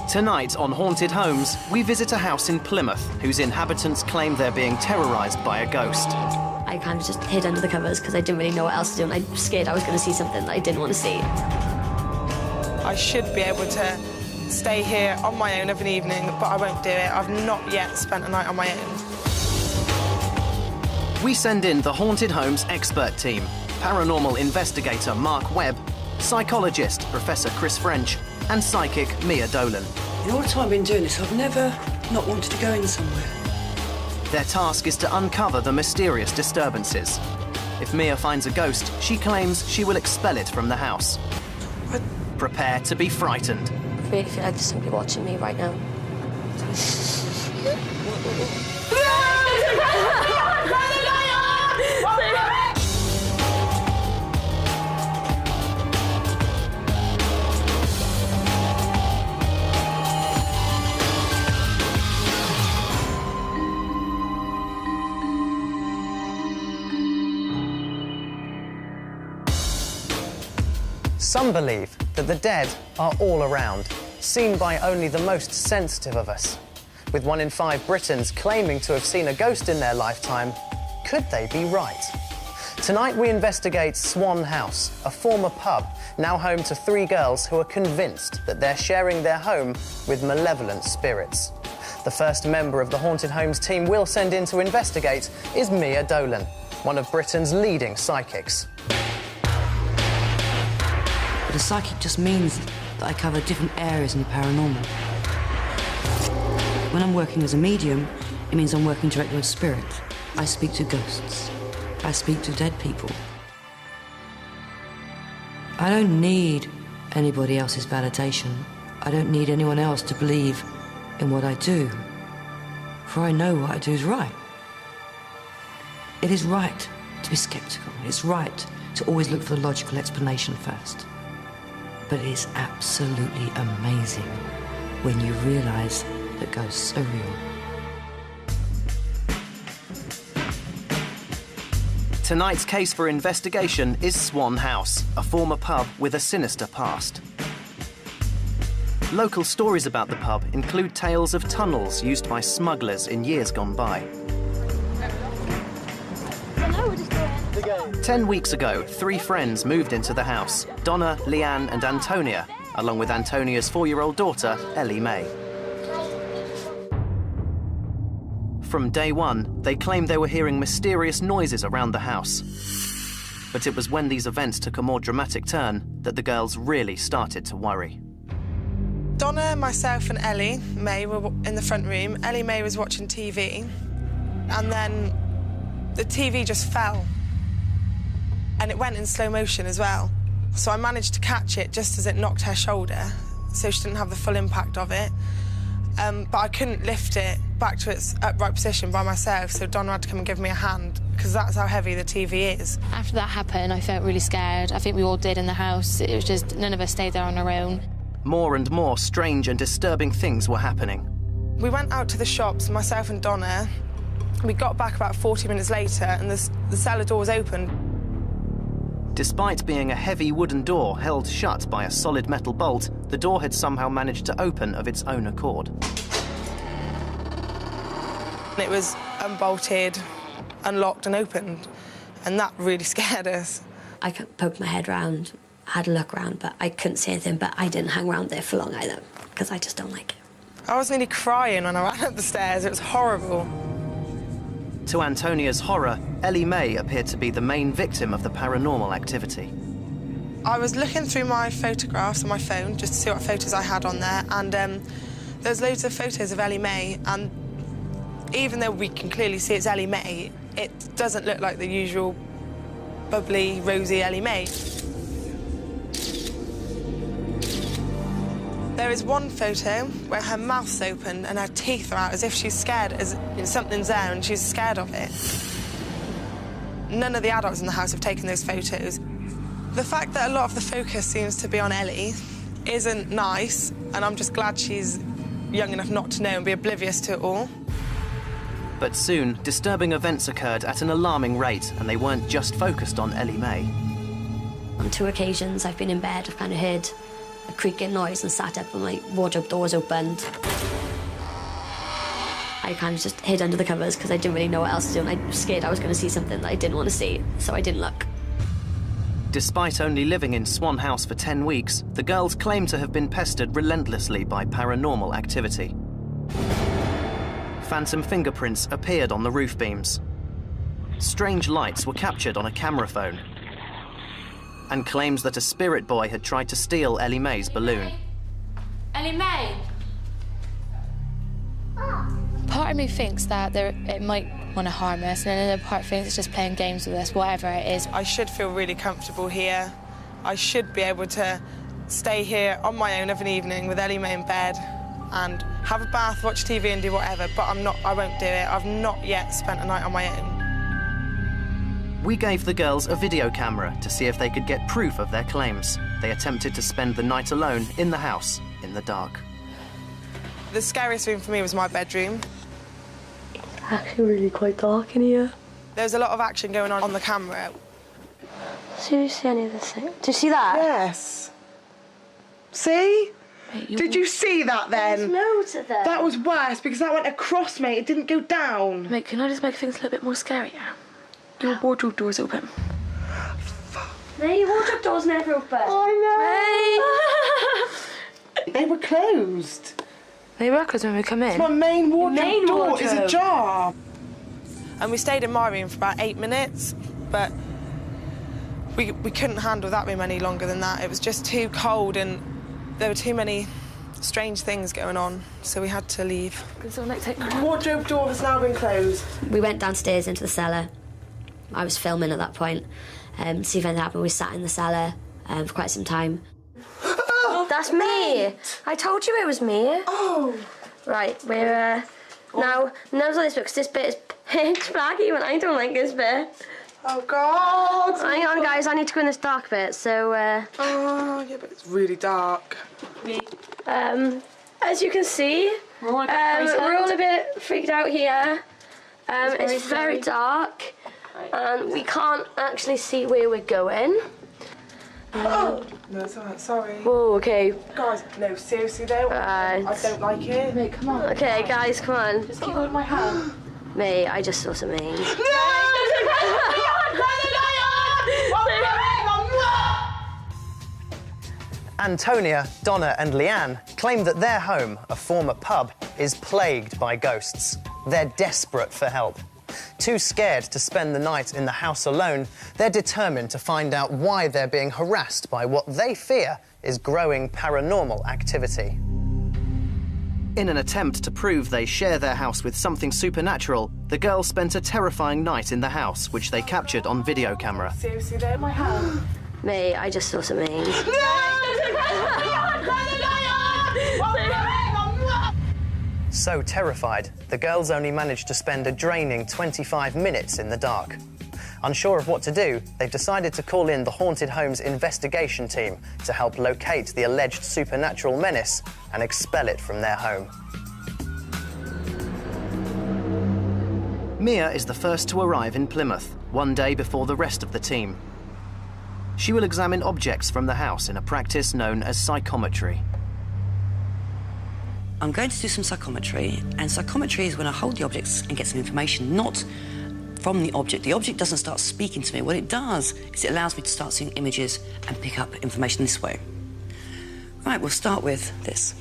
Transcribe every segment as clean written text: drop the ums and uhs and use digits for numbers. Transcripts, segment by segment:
Tonight on Haunted Homes, we visit a house in Plymouth whose inhabitants claim they're being terrorised by a ghost. I kind of just hid under the covers because I didn't really know what else to do, and I was scared I was going to see something that I didn't want to see. I should be able to stay here on my own of an evening, but I won't do it. I've not yet spent a night on my own. We send in the Haunted Homes expert team, paranormal investigator Mark Webb, psychologist Professor Chris French, and psychic Mia Dolan. In all the time I've been doing this, I've never not wanted to go in somewhere. Their task is to uncover the mysterious disturbances. If Mia finds a ghost, she claims she will expel it from the house. What? Prepare to be frightened. I really feel like there's somebody watching me right now. Some believe that the dead are all around, seen by only the most sensitive of us. With 1 in 5 Britons claiming to have seen a ghost in their lifetime, could they be right? Tonight we investigate Swan House, a former pub now home to 3 girls who are convinced that they're sharing their home with malevolent spirits. The first member of the Haunted Homes team we'll send in to investigate is Mia Dolan, one of Britain's leading psychics. But a psychic just means that I cover different areas in the paranormal. When I'm working as a medium, it means I'm working directly with spirit. I speak to ghosts. I speak to dead people. I don't need anybody else's validation. I don't need anyone else to believe in what I do, for I know what I do is right. It is right to be skeptical. It's right to always look for the logical explanation first. But it is absolutely amazing when you realise that ghosts are real. Tonight's case for investigation is Swan House, a former pub with a sinister past. Local stories about the pub include tales of tunnels used by smugglers in years gone by. 10 weeks ago, 3 friends moved into the house: Donna, Leanne and Antonia, along with Antonia's 4-year-old daughter, Ellie Mae. From day one, they claimed they were hearing mysterious noises around the house. But it was when these events took a more dramatic turn that the girls really started to worry. Donna, myself and Ellie Mae were in the front room. Ellie Mae was watching TV, and then the TV just fell. And it went in slow motion as well. So I managed to catch it just as it knocked her shoulder, so she didn't have the full impact of it. But I couldn't lift it back to its upright position by myself, so Donna had to come and give me a hand, because that's how heavy the TV is. After that happened, I felt really scared. I think we all did in the house. It was just, none of us stayed there on our own. More and more strange and disturbing things were happening. We went out to the shops, myself and Donna. We got back about 40 minutes later, and the cellar door was open. Despite being a heavy wooden door held shut by a solid metal bolt, the door had somehow managed to open of its own accord. It was unbolted, unlocked and opened, and that really scared us. I poked my head round, had a look around, but I couldn't see anything, but I didn't hang around there for long either, because I just don't like it. I was nearly crying when I ran up the stairs. It was horrible. To Antonia's horror, Ellie Mae appeared to be the main victim of the paranormal activity. I was looking through my photographs on my phone just to see what photos I had on there, and there's loads of photos of Ellie Mae, and even though we can clearly see it's Ellie Mae, it doesn't look like the usual bubbly, rosy Ellie Mae. There is one photo where her mouth's open and her teeth are out as if she's scared, as something's there and she's scared of it. None of the adults in the house have taken those photos. The fact that a lot of the focus seems to be on Ellie isn't nice, and I'm just glad she's young enough not to know and be oblivious to it all. But soon, disturbing events occurred at an alarming rate, and they weren't just focused on Ellie Mae. On 2 occasions, I've been in bed, I've kind of heard a creaking noise and sat up and my wardrobe doors opened. I kind of just hid under the covers because I didn't really know what else to do, and I was scared I was going to see something that I didn't want to see, so I didn't look. Despite only living in Swan House for 10 weeks, the girls claim to have been pestered relentlessly by paranormal activity. Phantom fingerprints appeared on the roof beams. Strange lights were captured on a camera phone. And claims that a spirit boy had tried to steal Ellie Mae's balloon. Ellie Mae! Part of me thinks that it might want to harm us, and another part thinks it's just playing games with us, whatever it is. I should feel really comfortable here. I should be able to stay here on my own of an evening with Ellie Mae in bed and have a bath, watch TV and do whatever, but I won't do it. I've not yet spent a night on my own. We gave the girls a video camera to see if they could get proof of their claims. They attempted to spend the night alone in the house, in the dark. The scariest room for me was my bedroom. It's actually really quite dark in here. There was a lot of action going on the camera. So did you see any of this thing? Did you see that? Yes. See? Did you see that then? There's loads of them. That was worse because that went across me. It didn't go down. Mate, can I just make things a little bit more scarier? Your wardrobe door's open. Mate, your wardrobe door's never open. I know. They were closed. They were closed when we come in. My main wardrobe Main door is wardrobe. ajar. And we stayed in my room for about 8 minutes, but we couldn't handle that room any longer than that. It was just too cold and there were too many strange things going on, so we had to leave. The wardrobe door has now been closed. We went downstairs into the cellar. I was filming at that point. To see if anything happened. We sat in the cellar for quite some time. That's me. I told you it was me. Oh. Right, we're now now's on this bit because this bit is pitch black even I don't like this bit. Oh, God. Hang on, guys. I need to go in this dark bit. So, Oh, yeah, but it's really dark. as you can see, we're all a bit freaked out here. It's very dark, and we can't actually see where we're going. Oh. No, it's all right, sorry. Oh, okay. Guys, no, seriously though, I don't like it. Mate, come on. Okay, guys, come on. Just keep holding my hand. Mate, I just saw something. Antonia, Donna and Leanne claim that their home, a former pub, is plagued by ghosts. They're desperate for help. Too scared to spend the night in the house alone, they're determined to find out why they're being harassed by what they fear is growing paranormal activity. In an attempt to prove they share their house with something supernatural, the girls spent a terrifying night in the house, which they captured on video camera. Seriously though, my hand. Mate, I just saw something. So terrified, the girls only managed to spend a draining 25 minutes in the dark. Unsure of what to do, they've decided to call in the Haunted Homes investigation team to help locate the alleged supernatural menace and expel it from their home. Mia is the first to arrive in Plymouth, one day before the rest of the team. She will examine objects from the house in a practice known as psychometry. I'm going to do some psychometry, and psychometry is when I hold the objects and get some information, not from the object. The object doesn't start speaking to me. What it does is it allows me to start seeing images and pick up information this way. Right, we'll start with this.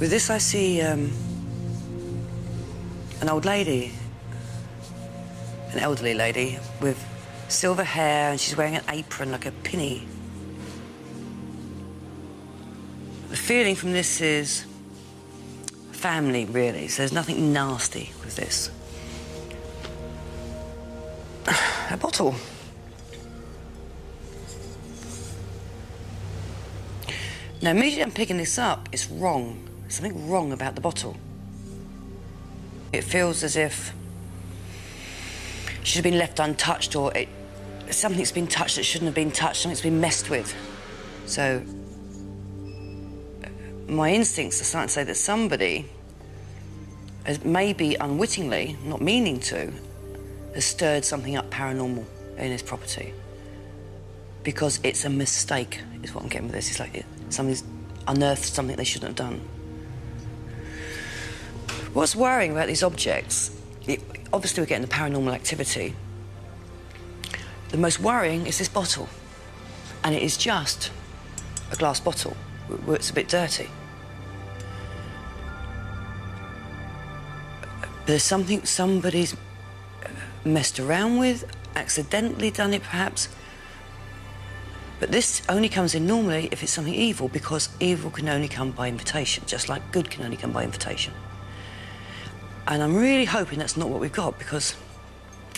With this, I see an old lady, an elderly lady with silver hair, and she's wearing an apron like a pinny. The feeling from this is family, really, so there's nothing nasty with this. A bottle. Now, immediately I'm picking this up, it's wrong. There's something wrong about the bottle. It feels as if it should have been left untouched, or something's been touched that shouldn't have been touched, something's been messed with. So my instincts are starting to say that somebody has maybe unwittingly, not meaning to, has stirred something up paranormal in his property. because it's a mistake, is what I'm getting with this. It's like somebody's unearthed something they shouldn't have done. What's worrying about these objects, obviously we're getting the paranormal activity. The most worrying is this bottle. And it is just a glass bottle. It's a bit dirty. There's something somebody's messed around with, accidentally done it perhaps. But this only comes in normally if it's something evil, because evil can only come by invitation, just like good can only come by invitation. And I'm really hoping that's not what we've got, because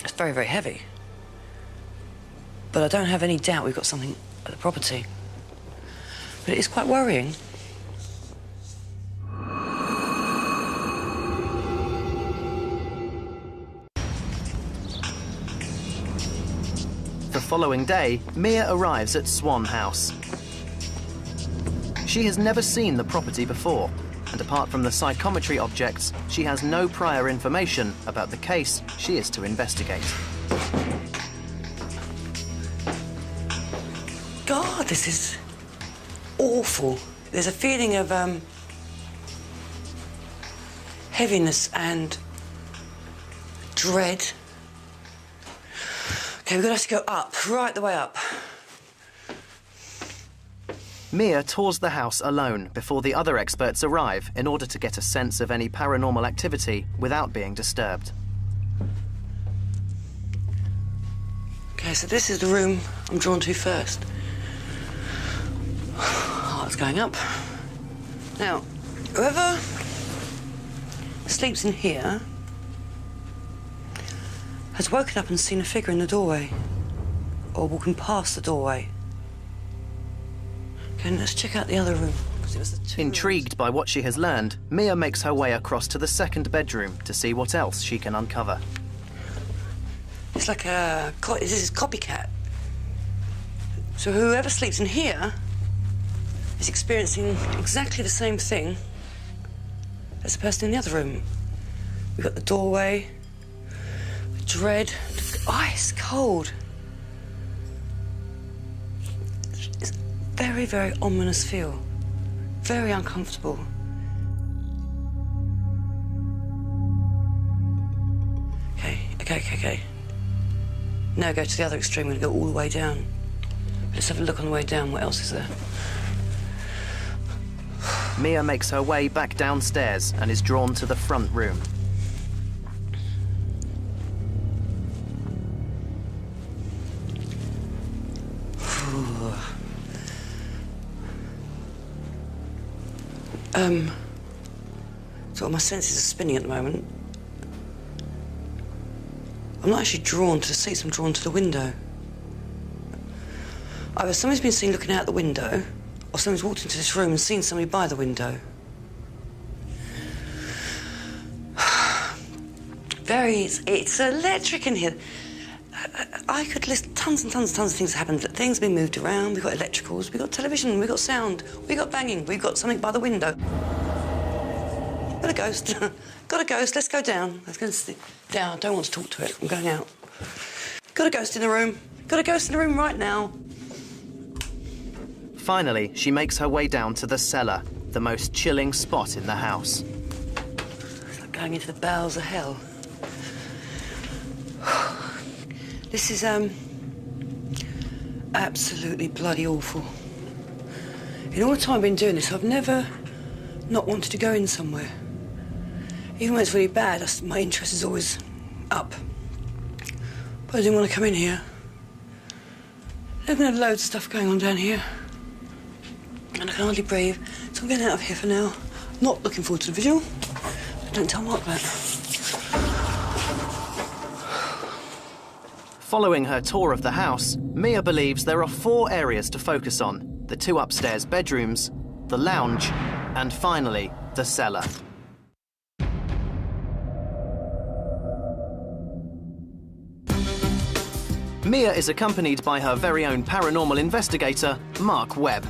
it's very, very heavy. But I don't have any doubt we've got something at the property. But it is quite worrying. The following day, Mia arrives at Swan House. She has never seen the property before, and apart from the psychometry objects, she has no prior information about the case she is to investigate. God, this is awful. There's a feeling of heaviness and dread. Okay, we're gonna have to go up, right the way up. Mia tours the house alone before the other experts arrive in order to get a sense of any paranormal activity without being disturbed. Okay, so this is the room I'm drawn to first. Heart's going up. Now, whoever sleeps in here has woken up and seen a figure in the doorway, or walking past the doorway. Okay, let's check out the other room. It was the two Intrigued by what she has learned, Mia makes her way across to the second bedroom to see what else she can uncover. It's like this is copycat. So whoever sleeps in here is experiencing exactly the same thing as the person in the other room. We've got the doorway, the dread, ice cold. It's a very, very ominous feel. Very uncomfortable. Okay. Now go to the other extreme. We're going to go all the way down. Let's have a look on the way down. What else is there? Mia makes her way back downstairs and is drawn to the front room. So my senses are spinning at the moment. I'm not actually drawn to the seats, I'm drawn to the window. Either somebody's been seen looking out the window, or someone's walked into this room and seen somebody by the window. It's electric in here. I could list tons and tons of things that happened. Things have been moved around, we've got electricals, we've got television, we've got sound, we've got banging, we've got something by the window. Got a ghost. Got a ghost, let's go down. Let's go down, I don't want to talk to it, I'm going out. Got a ghost in the room. Got a ghost in the room right now. Finally, she makes her way down to the cellar, the most chilling spot in the house. It's like going into the bowels of hell. This is, absolutely bloody awful. In all the time I've been doing this, I've never not wanted to go in somewhere. Even when it's really bad, my interest is always up. But I didn't want to come in here. There's been loads of stuff going on down here. And I can hardly breathe, so I'm getting out of here for now. Not looking forward to the vigil. Don't tell Mark that. Following her tour of the house, Mia believes there are 4 areas to focus on: the 2 upstairs bedrooms, the lounge, and finally, the cellar. Mia is accompanied by her very own paranormal investigator, Mark Webb.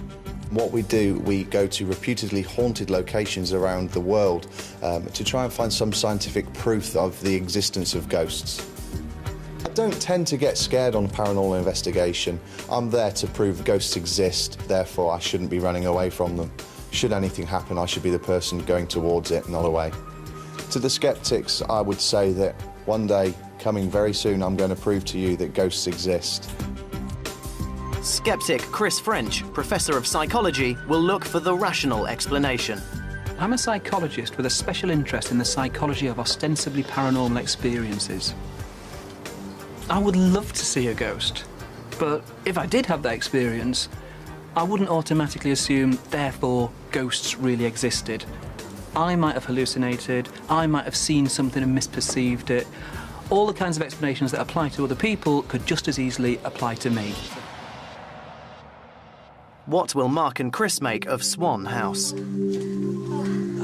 What we do, we go to reputedly haunted locations around the world to try and find some scientific proof of the existence of ghosts. I don't tend to get scared on paranormal investigation. I'm there to prove ghosts exist, therefore I shouldn't be running away from them. Should anything happen, I should be the person going towards it, not away. To the skeptics, I would say that one day, coming very soon, I'm going to prove to you that ghosts exist. Skeptic Chris French, Professor of Psychology, will look for the rational explanation. I'm a psychologist with a special interest in the psychology of ostensibly paranormal experiences. I would love to see a ghost, but if I did have that experience, I wouldn't automatically assume, therefore, ghosts really existed. I might have hallucinated, I might have seen something and misperceived it. All the kinds of explanations that apply to other people could just as easily apply to me. What will Mark and Chris make of Swan House? How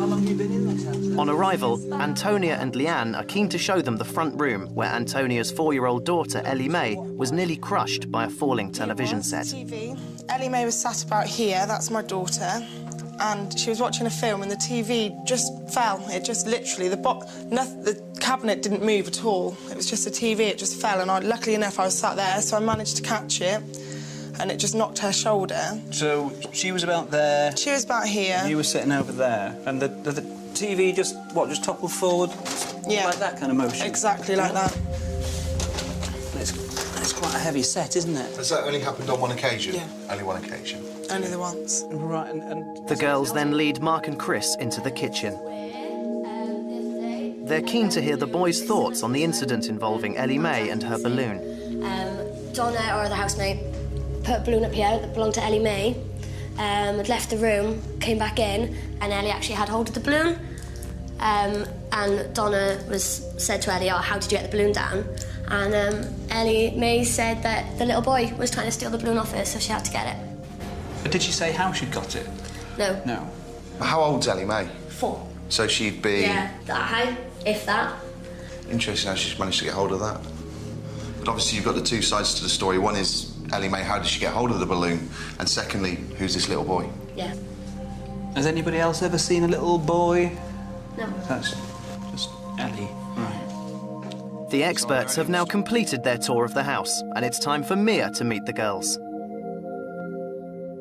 long have you been in that house? On arrival, Antonia and Leanne are keen to show them the front room where Antonia's 4-year-old daughter, Ellie Mae, was nearly crushed by a falling television set. TV. Ellie Mae was sat about here, that's my daughter, and she was watching a film and the TV just fell. It just literally, the cabinet didn't move at all. It was just a TV, it just fell, and luckily enough I was sat there, so I managed to catch it, and it just knocked her shoulder. So she was about there? She was about here. You were sitting over there, and the TV just toppled forward? Yeah. Like that kind of motion? Exactly like that. It's quite a heavy set, isn't it? Has that only happened on one occasion? Yeah. Only one occasion? Only the once. Right, and... The girls then lead Mark and Chris into the kitchen. They're keen to hear the boys' thoughts on the incident involving Ellie Mae and her balloon. Donna, or the housemate, put a balloon up here that belonged to Ellie Mae, had left the room, came back in, and Ellie actually had hold of the balloon. And Donna said to Ellie, "Oh, how did you get the balloon down?" And Ellie Mae said that the little boy was trying to steal the balloon off her, so she had to get it. But did she say how she'd got it? No. No. How old's Ellie Mae? 4. So she'd be... Yeah, that high, if that. Interesting how she's managed to get hold of that. But obviously you've got the two sides to the story. One is Ellie Mae, how did she get hold of the balloon? And secondly, who's this little boy? Yeah. Has anybody else ever seen a little boy? No. That's just Ellie, right. The experts have now completed their tour of the house, and it's time for Mia to meet the girls.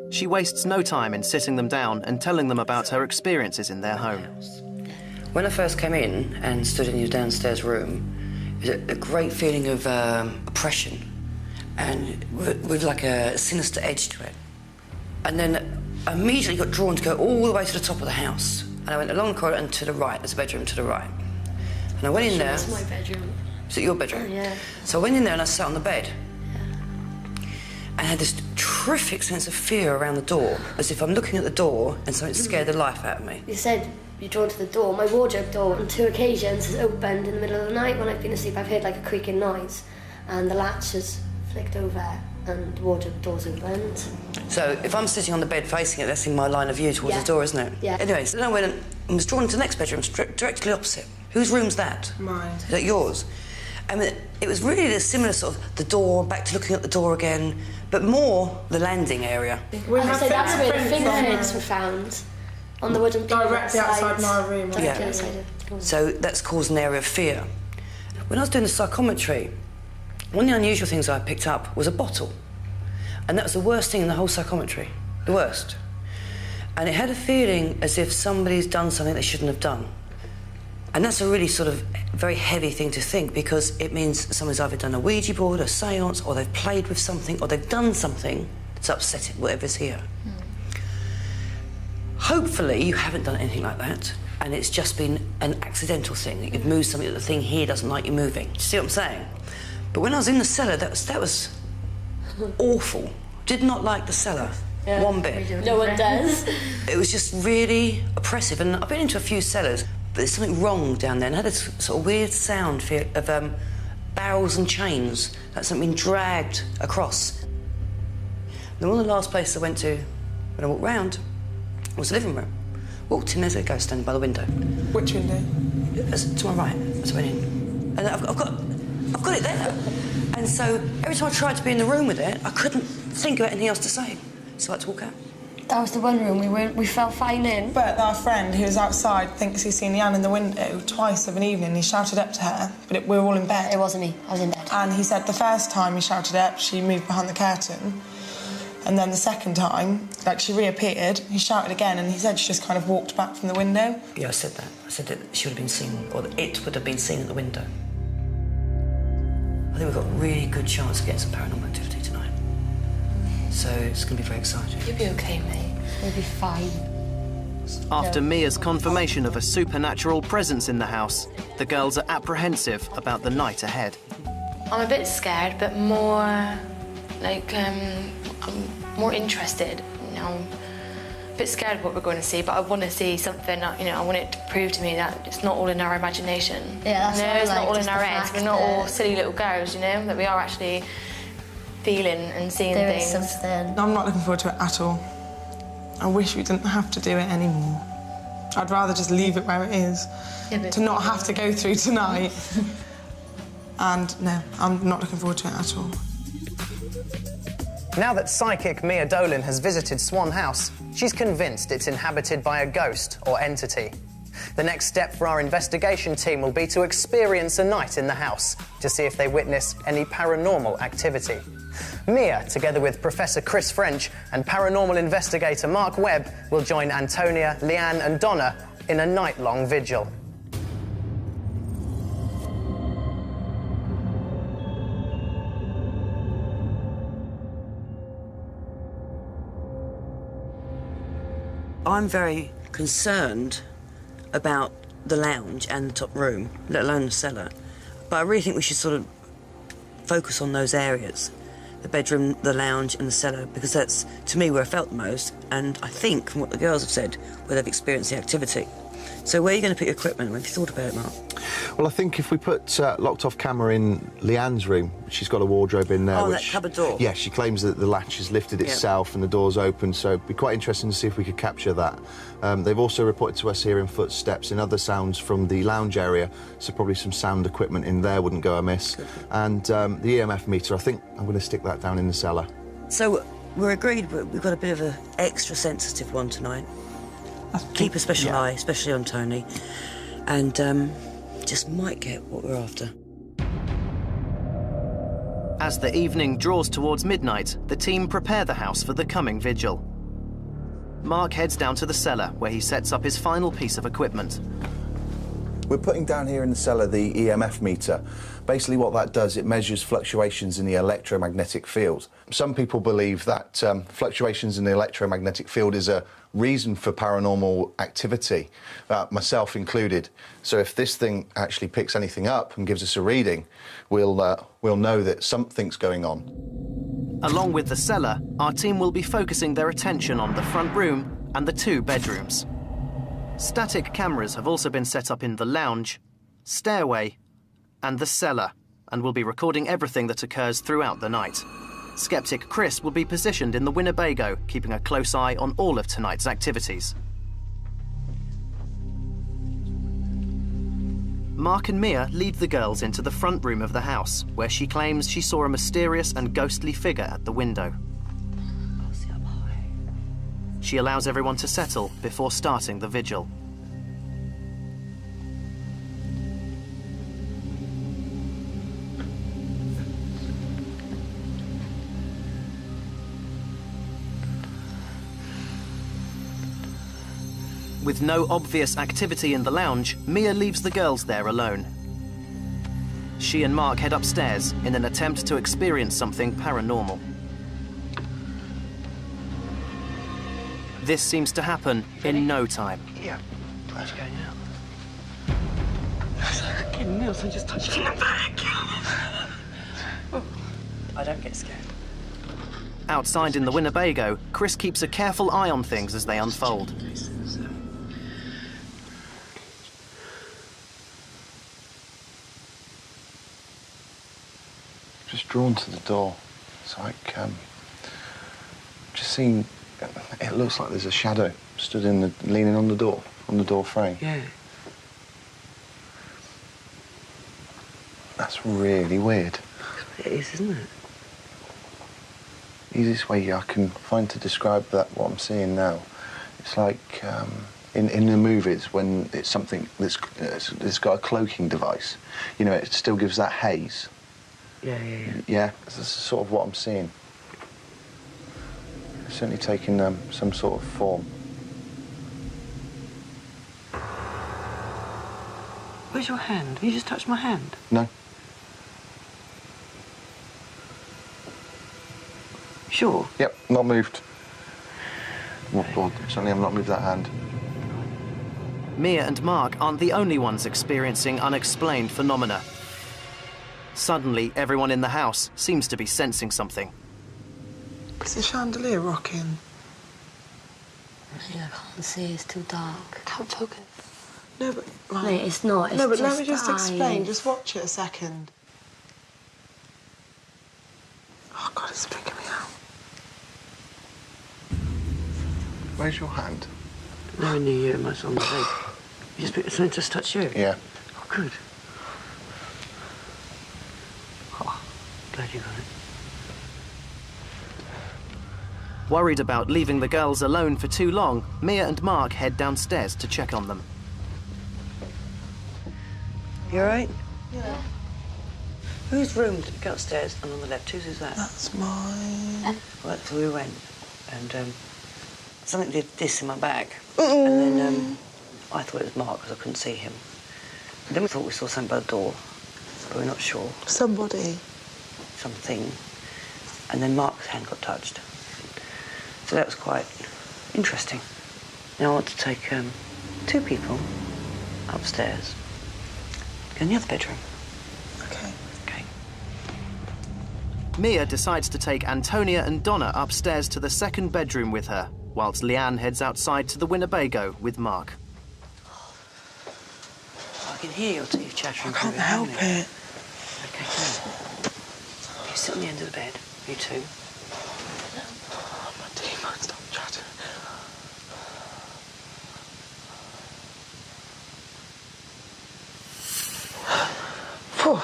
She wastes no time in sitting them down and telling them about her experiences in their home. When I first came in and stood in your downstairs room, it was a great feeling of oppression and with like a sinister edge to it. And then I immediately got drawn to go all the way to the top of the house. And I went along the corridor and to the right, there's a bedroom to the right. And I went in there. That's my bedroom. Is it your bedroom? Yeah. So I went in there and I sat on the bed. And I had this terrific sense of fear around the door, as if I'm looking at the door and something scared the life out of me. You said you're drawn to the door. My wardrobe door on 2 occasions has opened in the middle of the night. When I've been asleep, I've heard like a creaking noise, and the latch has flicked over and the wardrobe door's opened. So if I'm sitting on the bed facing it, that's in my line of view towards the door, isn't it? Yeah. Anyway, so then I went and was drawn into the next bedroom, directly opposite. Whose room's that? Mine. Is that yours? I mean, it was really a similar sort of the door, back to looking at the door again, but more the landing area. We have so that's where the fingerprints were found on the wooden floor. Directly outside my room. Yeah. So that's caused an area of fear. When I was doing the psychometry, one of the unusual things I picked up was a bottle. And that was the worst thing in the whole psychometry. The worst. And it had a feeling as if somebody's done something they shouldn't have done. And that's a really sort of very heavy thing to think, because it means someone's either done a Ouija board, a seance, or they've played with something, or they've done something that's upset it, whatever's here. Hopefully you haven't done anything like that, and it's just been an accidental thing, that you've moved something that the thing here doesn't like you moving. Do you see what I'm saying? But when I was in the cellar, that was awful. Did not like the cellar. Yeah, one bit. No one does. It was just really oppressive, and I've been into a few cellars, but there's something wrong down there, and I had this sort of weird sound of barrels and chains, like something being dragged across. And one of the last places I went to when I walked round was the living room. Walked in, there's a ghost standing by the window. Which window? To my right, as I went in. And I've got it there. And so every time I tried to be in the room with it, I couldn't think of anything else to say. So I had to walk out. That was the one room we felt fine in. But our friend who was outside thinks he's seen Leanne in the window twice of an evening. He shouted up to her, but we were all in bed. It wasn't me. I was in bed. And he said the first time he shouted up, she moved behind the curtain. And then the second time, like, she reappeared, he shouted again, and he said she just kind of walked back from the window. Yeah, I said that. I said that she would have been seen, or that it would have been seen at the window. I think we've got a really good chance of getting some paranormal activity tonight. So it's going to be very exciting. You'll be okay, mate. We'll be fine. After Mia's confirmation of a supernatural presence in the house, the girls are apprehensive about the night ahead. I'm a bit scared, but more, like, I'm more interested. You know, I'm a bit scared of what we're going to see, but I want to see something, you know, I want it to prove to me that it's not all in our imagination. Yeah, that's no, what I it's like, not all in just our the heads. fact We're not all that- silly little girls, you know, that we are actually feeling and seeing There things. is something. I'm not looking forward to it at all. I wish we didn't have to do it anymore. I'd rather just leave it where it is, Yeah, but- to not have to go through tonight. And no, I'm not looking forward to it at all. Now that psychic Mia Dolan has visited Swan House, she's convinced it's inhabited by a ghost or entity. The next step for our investigation team will be to experience a night in the house to see if they witness any paranormal activity. Mia, together with Professor Chris French and paranormal investigator Mark Webb, will join Antonia, Leanne and Donna in a night-long vigil. I'm very concerned about the lounge and the top room, let alone the cellar. But I really think we should sort of focus on those areas. The bedroom, the lounge and the cellar, because that's, to me, where I felt the most, and I think, from what the girls have said, where they've experienced the activity. So where are you going to put your equipment? Have you thought about it, Mark? Well, I think if we put locked-off camera in Leanne's room, she's got a wardrobe in there. Oh, which, that cupboard door? Yeah, she claims that the latch has lifted itself and the door's open, so it'd be quite interesting to see if we could capture that. They've also reported to us hearing footsteps and other sounds from the lounge area, so probably some sound equipment in there wouldn't go amiss. And the EMF meter, I think I'm going to stick that down in the cellar. So we're agreed, but we've got a bit of an extra sensitive one tonight. Keep a special eye, especially on Tony, and just might get what we're after. As the evening draws towards midnight, the team prepare the house for the coming vigil. Mark heads down to the cellar, where he sets up his final piece of equipment. We're putting down here in the cellar the EMF meter. Basically what that does, it measures fluctuations in the electromagnetic field. Some people believe that fluctuations in the electromagnetic field is a reason for paranormal activity, myself included. So if this thing actually picks anything up and gives us a reading, we'll know that something's going on. Along with the cellar, our team will be focusing their attention on the front room and the 2 bedrooms. Static cameras have also been set up in the lounge, stairway and the cellar, and will be recording everything that occurs throughout the night. Skeptic Chris will be positioned in the Winnebago, keeping a close eye on all of tonight's activities. Mark and Mia lead the girls into the front room of the house, where she claims she saw a mysterious and ghostly figure at the window. She allows everyone to settle before starting the vigil. With no obvious activity in the lounge, Mia leaves the girls there alone. She and Mark head upstairs in an attempt to experience something paranormal. This seems to happen in no time. Yeah, that's going out. Fucking Nielsen just touched in the back. I don't get scared. Outside in the Winnebago, Chris keeps a careful eye on things as they unfold. Just drawn to the door. It's like, just seen, it looks like there's a shadow stood leaning on the door frame. Yeah. That's really weird. It is, isn't it? easiest way I can find to describe that, what I'm seeing now, it's like in the movies when it's something it's got a cloaking device. You know, it still gives that haze. Yeah. Yeah, this is sort of what I'm seeing. It's certainly taking some sort of form. Where's your hand? You just touched my hand. No. Sure? Yep, not moved. Well, certainly I've not moved that hand. Mia and Mark aren't the only ones experiencing unexplained phenomena. Suddenly, everyone in the house seems to be sensing something. Is the chandelier rocking? I can't see, it's too dark. Can't focus. No, but... Right. Mate, it's not, it's no, but just let me just explain. eyes. Just watch it a second. Oh, God, it's freaking me out. Where's your hand? Nowhere near you, my son's leg. You just just touch you? Yeah. Oh, good. Oh, glad you got it. Worried about leaving the girls alone for too long, Mia and Mark head downstairs to check on them. You all right? Yeah. Whose room did we go upstairs and on the left? Whose is that? That's mine. Well, that's where we went. And something did this in my bag. And then I thought it was Mark because I couldn't see him. And then we thought we saw something by the door, but we're not sure. Somebody. Something. And then Mark's hand got touched. So that was quite interesting. Now I want to take 2 people upstairs. Go in the other bedroom. Okay. Okay. Mia decides to take Antonia and Donna upstairs to the second bedroom with her, whilst Leanne heads outside to the Winnebago with Mark. I can hear your teeth chattering. I can't help it. Okay, good. You sit on the end of the bed, you two. Oh, my teeth won't stop chattering. Oh,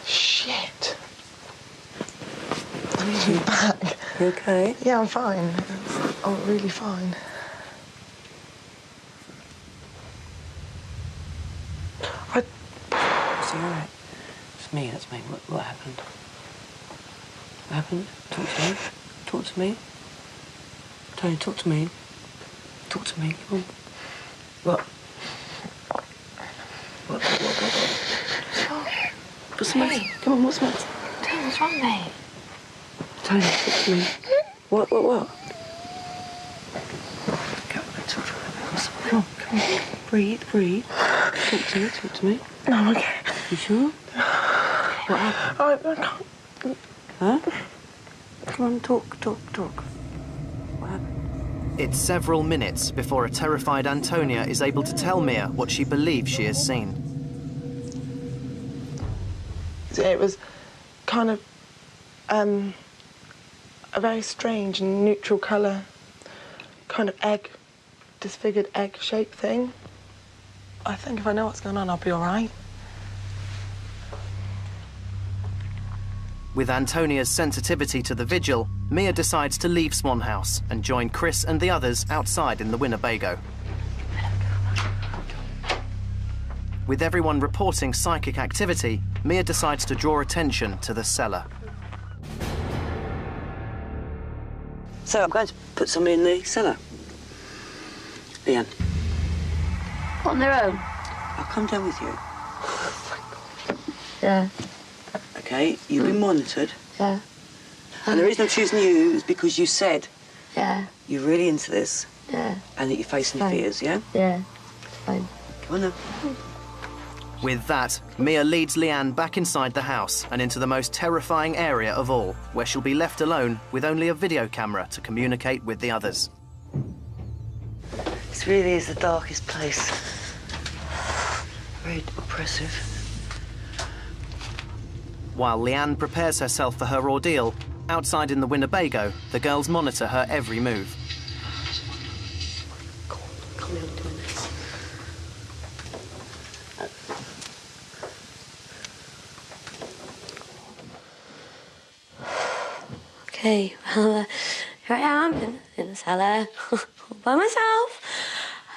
shit. I need you back. You okay? Yeah, I'm fine. I'm really fine. Is he all right? It's me, that's me. What happened? What happened? Talk to me. Talk to me. Tony, talk to me. Talk to me. Come on. What? What? What's the matter? Come on, what's the matter? Tony, what's wrong, mate? Tony, talk to me. What? Come on, talk to me. Come on. Breathe. Talk to me. No, I'm okay. You sure? What happened? I can't. Huh? Come on, talk. What happened? It's several minutes before a terrified Antonia is able to tell Mia what she believes she has seen. It was kind of a very strange and neutral colour, kind of disfigured egg-shaped thing. I think if I know what's going on, I'll be all right. With Antonia's sensitivity to the vigil, Mia decides to leave Swan House and join Chris and the others outside in the Winnebago. With everyone reporting psychic activity, Mia decides to draw attention to the cellar. So I'm going to put somebody in the cellar. Leanne. On their own? I'll come down with you. Yeah. Okay, you've been monitored. Yeah. And the reason I'm choosing you is because you said Yeah. you're really into this. Yeah. And that you're facing Fine. fears, yeah? Yeah. Fine. Come on then. With that, Mia leads Leanne back inside the house and into the most terrifying area of all, where she'll be left alone with only a video camera to communicate with the others. This really is the darkest place. Very oppressive. While Leanne prepares herself for her ordeal, outside in the Winnebago, the girls monitor her every move. Come on, doing this. Okay, well, here I am in the cellar all by myself.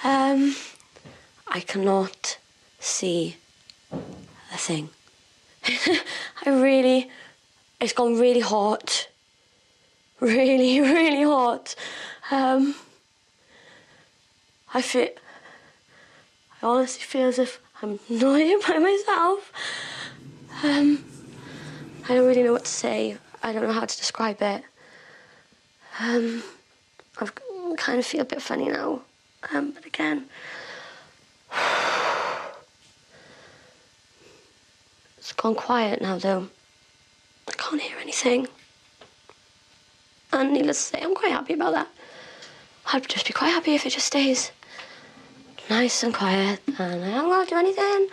I cannot see a thing. It's gone really hot. Really, really hot. I honestly feel as if I'm not here by myself. I don't really know what to say. I don't know how to describe it. I kind of feel a bit funny now. But again, it's gone quiet now, though. I can't hear anything. And needless to say, I'm quite happy about that. I'd just be quite happy if it just stays nice and quiet, and I don't want to do anything.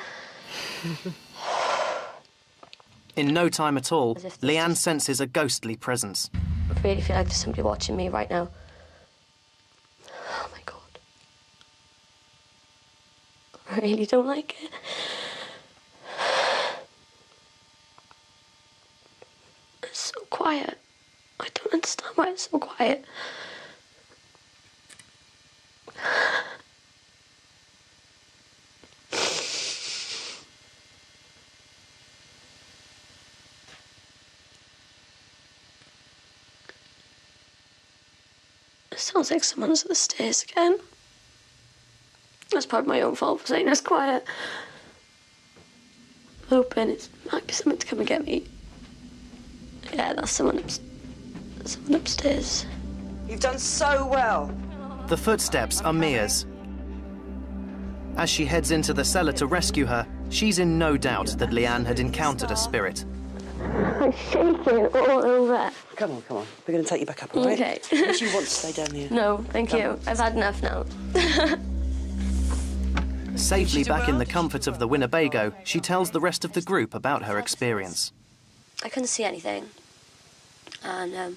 In no time at all, Leanne senses a ghostly presence. I really feel like there's somebody watching me right now. Oh, my God. I really don't like it. It's so quiet. I don't understand why it's so quiet. It sounds like someone's at the stairs again. That's probably my own fault for saying it's quiet. I'm hoping it might be something to come and get me. Yeah, that's someone upstairs. You've done so well. The footsteps are Mia's. As she heads into the cellar to rescue her, she's in no doubt that Leanne had encountered a spirit. I'm shaking all over. Come on. We're going to take you back up, all right? Okay. Unless you want to stay down here. No, thank you. I've had enough now. Safely back in the comfort of the Winnebago, she tells the rest of the group about her experience. I couldn't see anything. And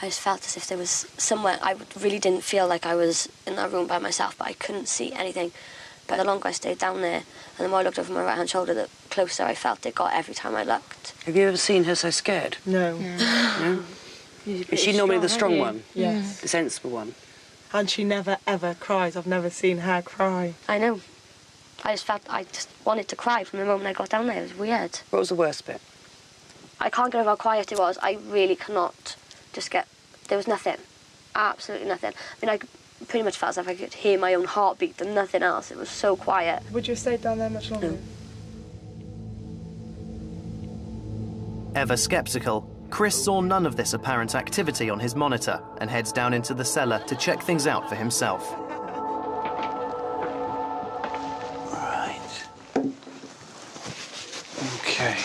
I just felt as if there was somewhere. I really didn't feel like I was in that room by myself, but I couldn't see anything. But the longer I stayed down there, and the more I looked over my right-hand shoulder, the closer I felt it got every time I looked. Have you ever seen her so scared? No. No? Is she normally the strong one? Yes. The sensible one? And she never, ever cries. I've never seen her cry. I know. I just wanted to cry from the moment I got down there. It was weird. What was the worst bit? I can't get over how quiet it was. I really cannot just get... There was nothing. Absolutely nothing. I mean, I pretty much felt as if I could hear my own heartbeat and nothing else. It was so quiet. Would you have stayed down there much longer? No. Ever sceptical, Chris saw none of this apparent activity on his monitor and heads down into the cellar to check things out for himself. Okay.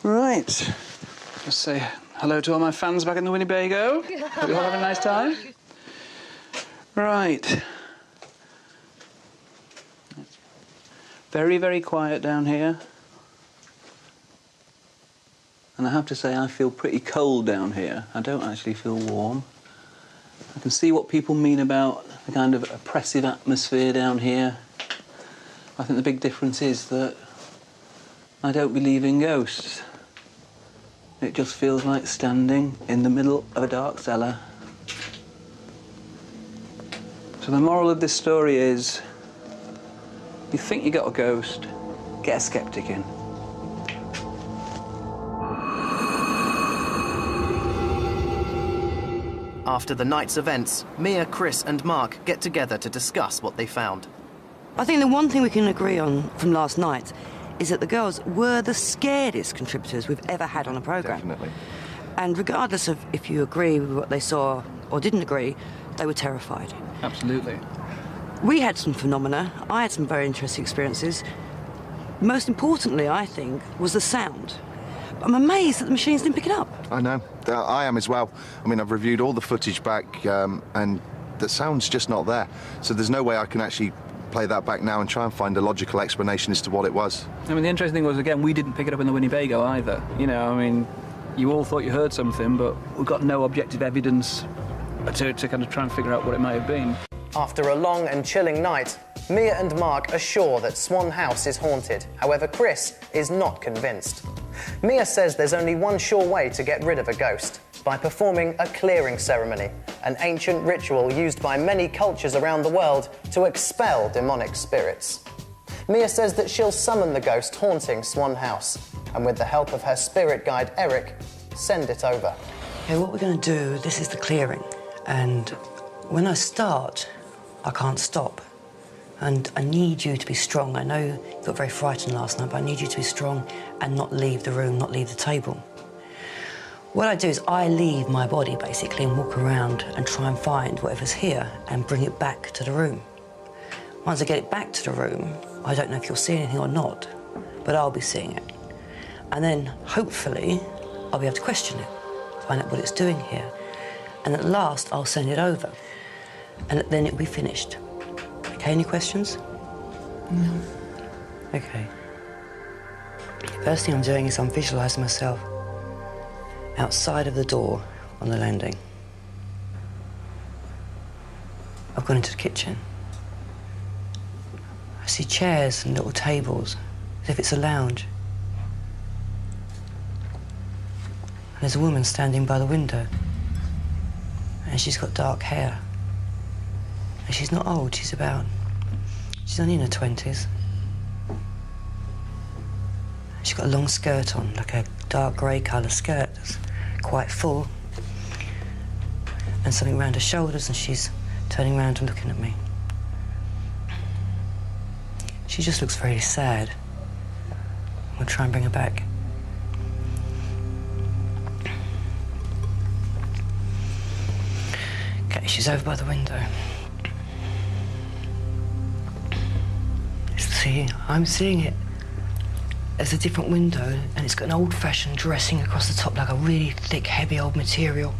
Right. Just say hello to all my fans back in the Winnebago. Hope you're all having a nice time. Right. Very, very quiet down here. And I have to say, I feel pretty cold down here. I don't actually feel warm. I can see what people mean about the kind of oppressive atmosphere down here. I think the big difference is that I don't believe in ghosts. It just feels like standing in the middle of a dark cellar. So the moral of this story is, you think you got a ghost, get a skeptic in. After the night's events, Mia, Chris and Mark get together to discuss what they found. I think the one thing we can agree on from last night is that the girls were the scaredest contributors we've ever had on a programme. Definitely. And regardless of if you agree with what they saw or didn't agree, they were terrified. Absolutely. We had some phenomena. I had some very interesting experiences. Most importantly, I think, was the sound. I'm amazed that the machines didn't pick it up. I know. I am as well. I mean, I've reviewed all the footage back, and the sound's just not there. So there's no way I can actually play that back now and try and find a logical explanation as to what it was. I mean, the interesting thing was, again, we didn't pick it up in the Winnebago either. You know, I mean, you all thought you heard something, but we've got no objective evidence to kind of try and figure out what it might have been. After a long and chilling night, Mia and Mark are sure that Swan House is haunted. However, Chris is not convinced. Mia says there's only one sure way to get rid of a ghost, by performing a clearing ceremony, an ancient ritual used by many cultures around the world to expel demonic spirits. Mia says that she'll summon the ghost haunting Swan House, and with the help of her spirit guide Eric, send it over. Okay, what we're going to do, this is the clearing, and when I start, I can't stop. And I need you to be strong. I know you got very frightened last night, but I need you to be strong and not leave the room, not leave the table. What I do is I leave my body, basically, and walk around and try and find whatever's here and bring it back to the room. Once I get it back to the room, I don't know if you'll see anything or not, but I'll be seeing it. And then, hopefully, I'll be able to question it, find out what it's doing here. And at last, I'll send it over. And then it'll be finished. Okay, any questions? No. Okay. First thing I'm doing is I'm visualising myself outside of the door on the landing. I've gone into the kitchen. I see chairs and little tables, as if it's a lounge. And there's a woman standing by the window, and she's got dark hair. And she's not old, she's only in her 20s. She's got a long skirt on, like a dark grey colour skirt that's quite full. And something around her shoulders, and she's turning around and looking at me. She just looks very sad. We'll try and bring her back. Okay, she's over by the window. See, I'm seeing it as a different window, and it's got an old-fashioned dressing across the top, like a really thick, heavy old material,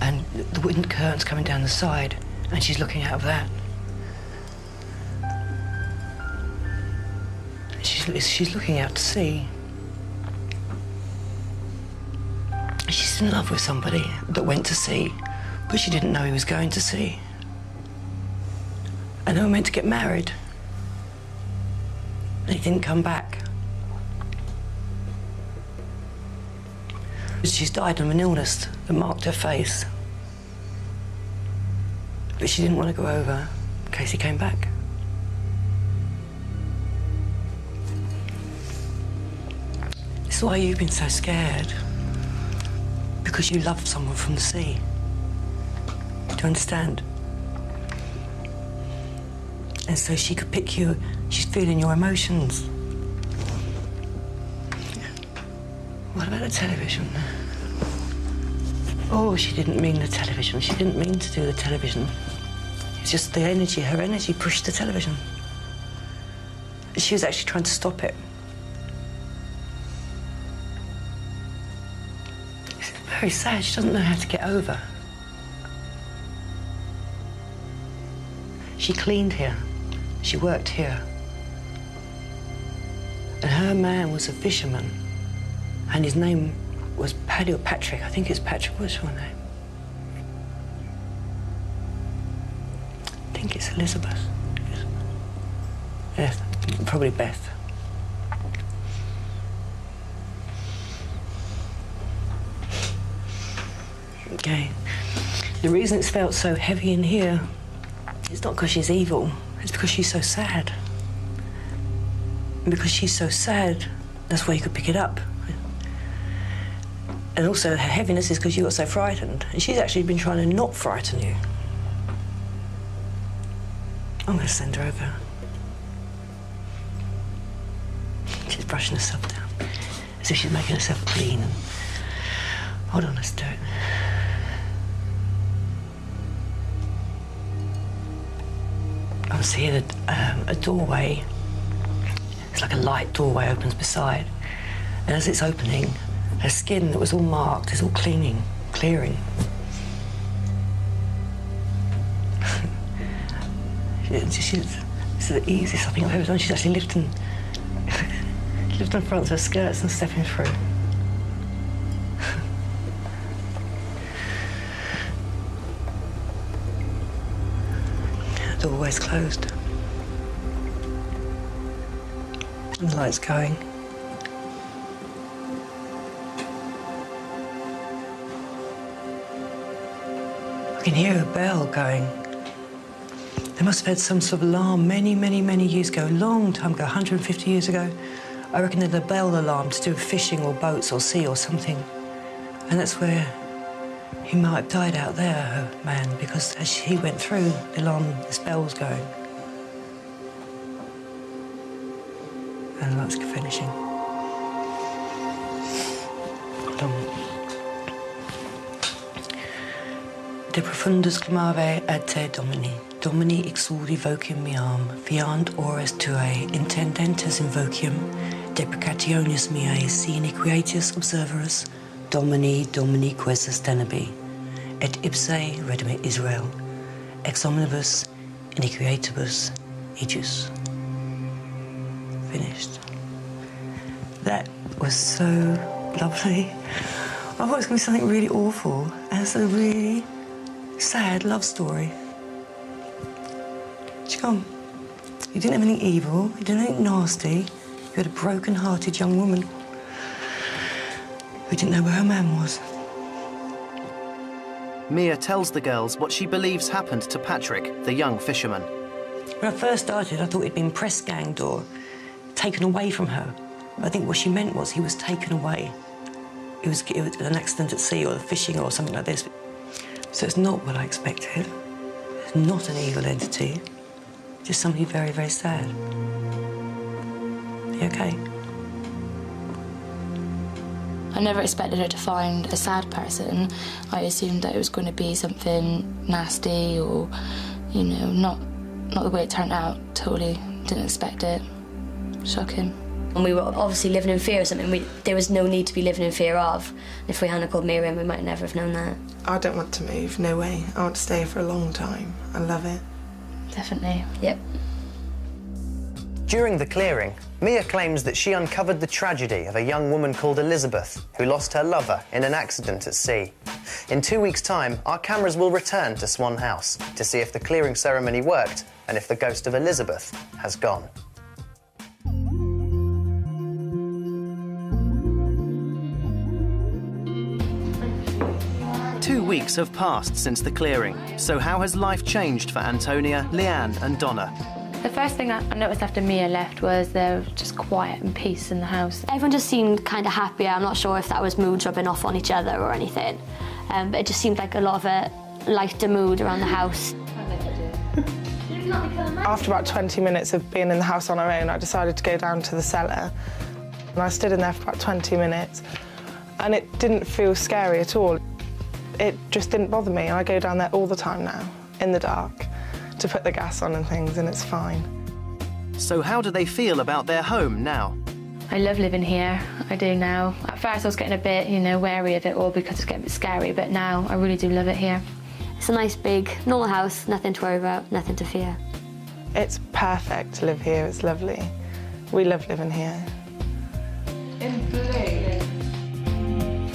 and the wooden curtains coming down the side, and she's looking out of that. She's looking out to sea. She's in love with somebody that went to sea, but she didn't know he was going to sea. And they were meant to get married. And he didn't come back. She's died of an illness that marked her face. But she didn't want to go over in case he came back. This is why you've been so scared. Because you loved someone from the sea. Do you understand? And so she could pick you, she's feeling your emotions. What about the television? Oh, she didn't mean the television. She didn't mean to do the television. It's just the energy, her energy pushed the television. She was actually trying to stop it. It's very sad, she doesn't know how to get over. She cleaned here. She worked here. And her man was a fisherman. And his name was Paddy or Patrick. I think it's Patrick. What's your name? I think it's Elizabeth. Yes, probably Beth. Okay. The reason it's felt so heavy in here is not because she's evil. It's because she's so sad. And because she's so sad, that's why you could pick it up. And also her heaviness is because you got so frightened. And she's actually been trying to not frighten you. I'm going to send her over. She's brushing herself down, as if she's making herself clean. And... hold on, let's do it. I'm seeing a doorway. It's like a light doorway opens beside. And as it's opening, her skin that was all marked is all clearing. It's the easiest thing I've ever done. She's actually lifting in front of her skirts and stepping through. The doorway's closed. And the light's going. can hear a bell going. They must have had some sort of alarm many, many, many years ago, a long time ago, 150 years ago. I reckon they had a bell alarm to do with fishing or boats or sea or something. And that's where he might have died out there, her man, because as he went through, the alarm, this bell was going. And the lights finishing. De profundus clamave ad te, Domini. Domini exaudi vocem meam, fiant ores tuae, intendentes invocium, deprecationis meae, si iniquietius observerus, Domini, Domini quesus tenebi, et ipse redime Israel, ex omnibus iniquietibus ejus. Finished. That was so lovely. I thought it was going to be something really awful, and it's a really sad love story. She gone. You didn't have anything evil, you didn't have anything nasty, you had a broken-hearted young woman who didn't know where her man was. Mia tells the girls what she believes happened to Patrick, the young fisherman. When I first started, I thought he'd been press-ganged or taken away from her. But I think what she meant was he was taken away. It was an accident at sea or fishing or something like this. So it's not what I expected. It's not an evil entity. Just somebody very, very sad. Are you okay? I never expected her to find a sad person. I assumed that it was going to be something nasty or, you know, not the way it turned out. Totally didn't expect it. Shocking. And we were obviously living in fear of something there was no need to be living in fear of. If we hadn't called Mira in, we might never have known that. I don't want to move, no way. I want to stay for a long time. I love it. Definitely. Yep. During the clearing, Mia claims that she uncovered the tragedy of a young woman called Elizabeth who lost her lover in an accident at sea. In 2 weeks' time, our cameras will return to Swan House to see if the clearing ceremony worked and if the ghost of Elizabeth has gone. 2 weeks have passed since the clearing, so how has life changed for Antonia, Leanne and Donna? The first thing I noticed after Mia left was there was just quiet and peace in the house. Everyone just seemed kind of happier. I'm not sure if that was moods rubbing off on each other or anything. But it just seemed like a lot of a lighter mood around the house. After about 20 minutes of being in the house on our own, I decided to go down to the cellar. And I stood in there for about 20 minutes, and it didn't feel scary at all. It just didn't bother me. I go down there all the time now, in the dark, to put the gas on and things, and it's fine. So how do they feel about their home now? I love living here, I do now. At first I was getting a bit, wary of it all because it's getting a bit scary, but now I really do love it here. It's a nice, big, normal house, nothing to worry about, nothing to fear. It's perfect to live here, it's lovely. We love living here. In blue.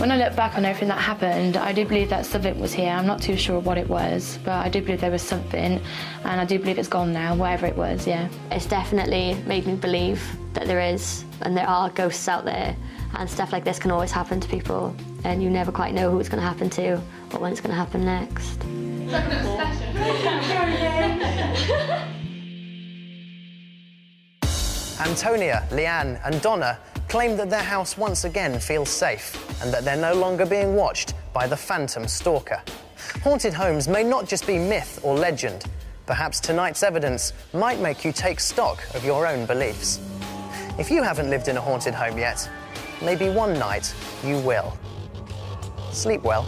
When I look back on everything that happened, I do believe that something was here. I'm not too sure what it was, but I do believe there was something, and I do believe it's gone now, whatever it was, yeah. It's definitely made me believe that there is, and there are ghosts out there, and stuff like this can always happen to people, and you never quite know who it's going to happen to or when it's going to happen next. Antonia, Leanne and Donna claim that their house once again feels safe and that they're no longer being watched by the phantom stalker. Haunted homes may not just be myth or legend. Perhaps tonight's evidence might make you take stock of your own beliefs. If you haven't lived in a haunted home yet, maybe one night you will. Sleep well.